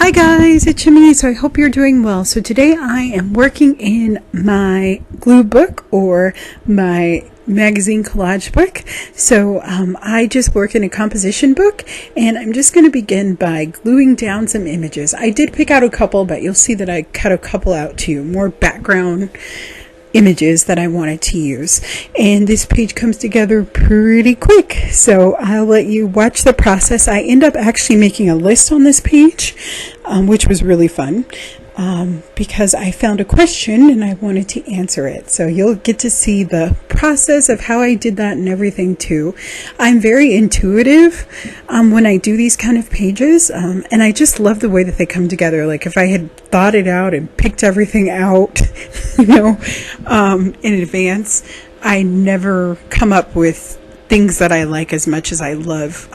Hi guys, it's Jimmy. So I hope you're doing well. So today I am working in my glue book or my magazine collage book. So I just work in a composition book, and I'm just going to begin by gluing down some images. I did pick out a couple, but you'll see that I cut a couple out too, more background images that I wanted to use, and this page comes together pretty quick, so I'll let you watch the process. I end up actually making a list on this page, which was really fun, because I found a question and I wanted to answer it. So you'll get to see the process of how I did that and everything too. I'm very intuitive when I do these kind of pages, and I just love the way that they come together. Like if I had thought it out and picked everything out, in advance, I never come up with things that I like as much as I love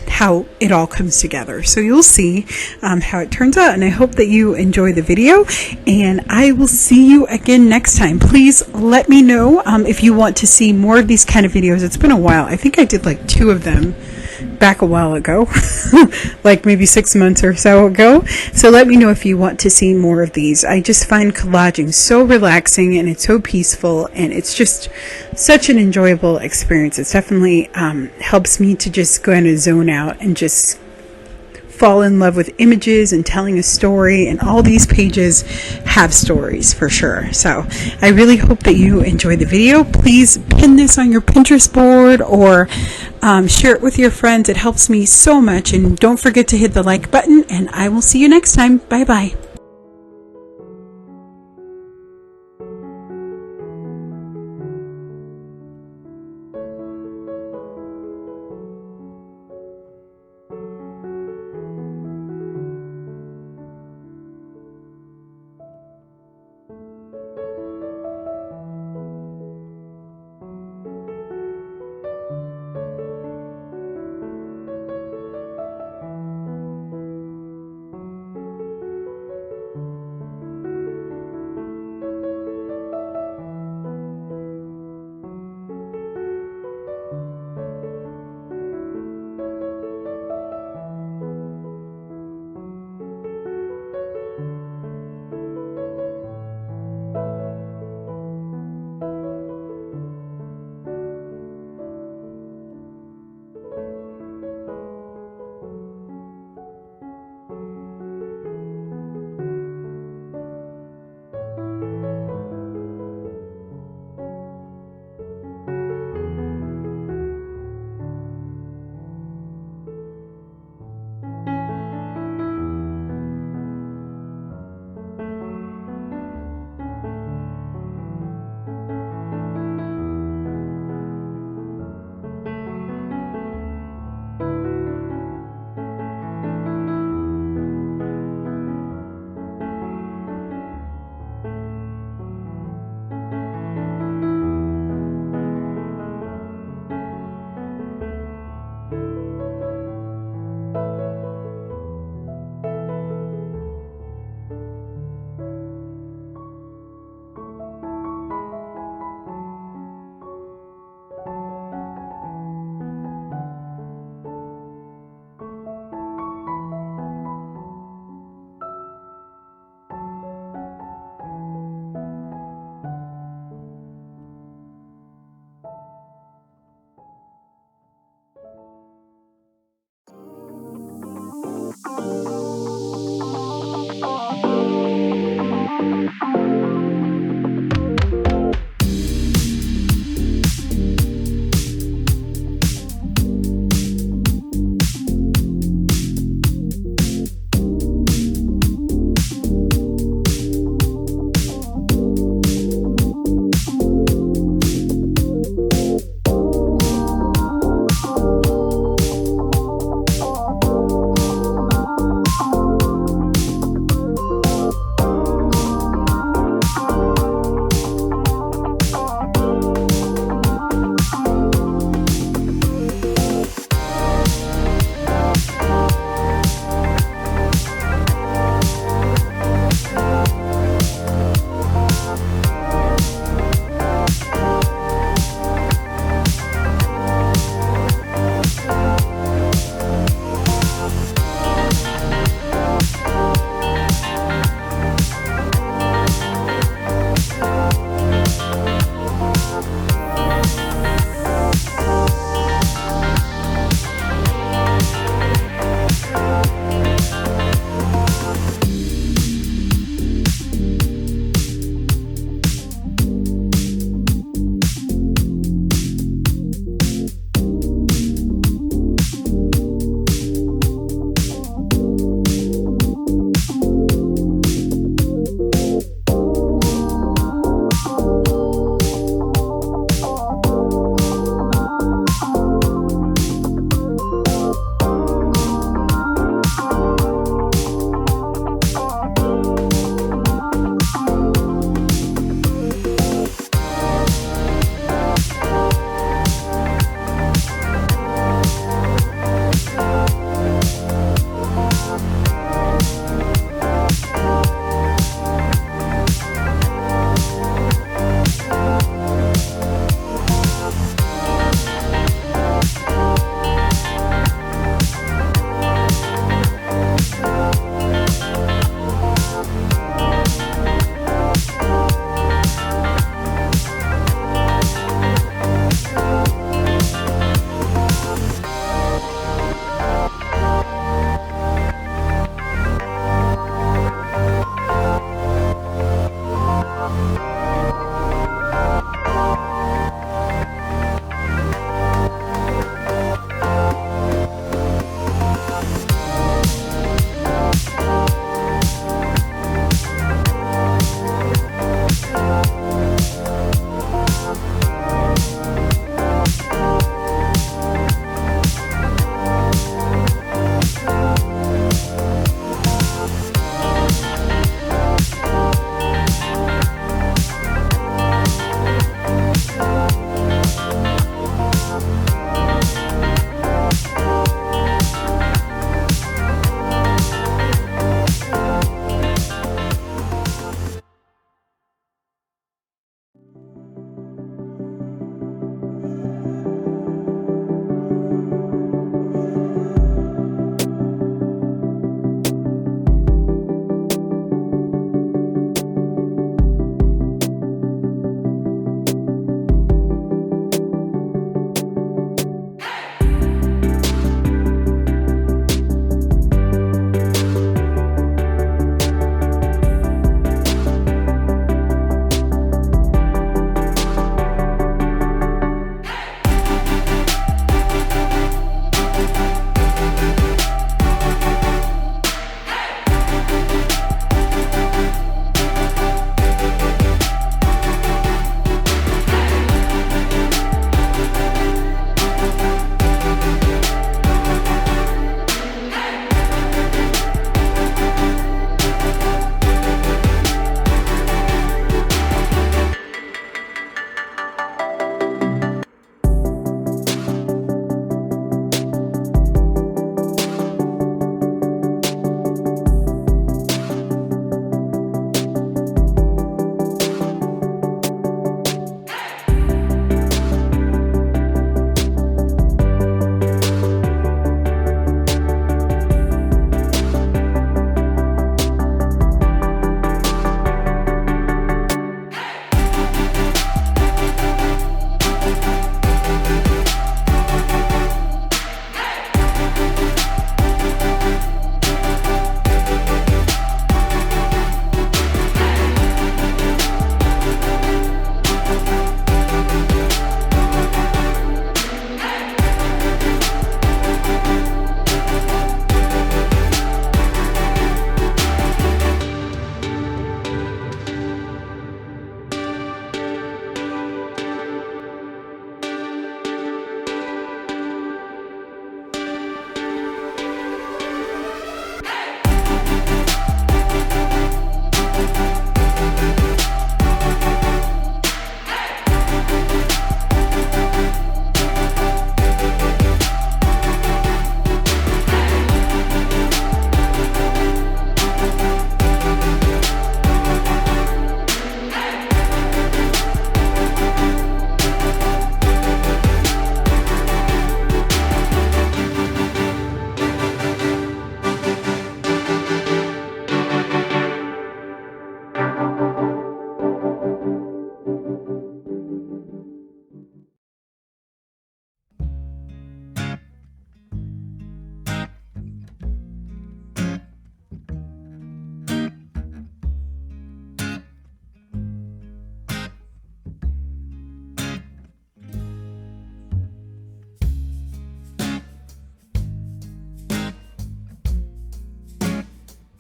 how it all comes together. So you'll see how it turns out, and I hope that you enjoy the video, and I will see you again next time. Please let me know if you want to see more of these kind of videos. It's been a while. I think I did like 2 of them back a while ago, like maybe 6 months or so ago. So let me know if you want to see more of these. I just find collaging so relaxing, and it's so peaceful, and it's just such an enjoyable experience. It definitely helps me to just kind of zone out and just fall in love with images and telling a story, and all these pages have stories for sure. So I really hope that you enjoy the video. Please pin this on your Pinterest board or share it with your friends. It helps me so much, and don't forget to hit the like button, and I will see you next time. Bye bye.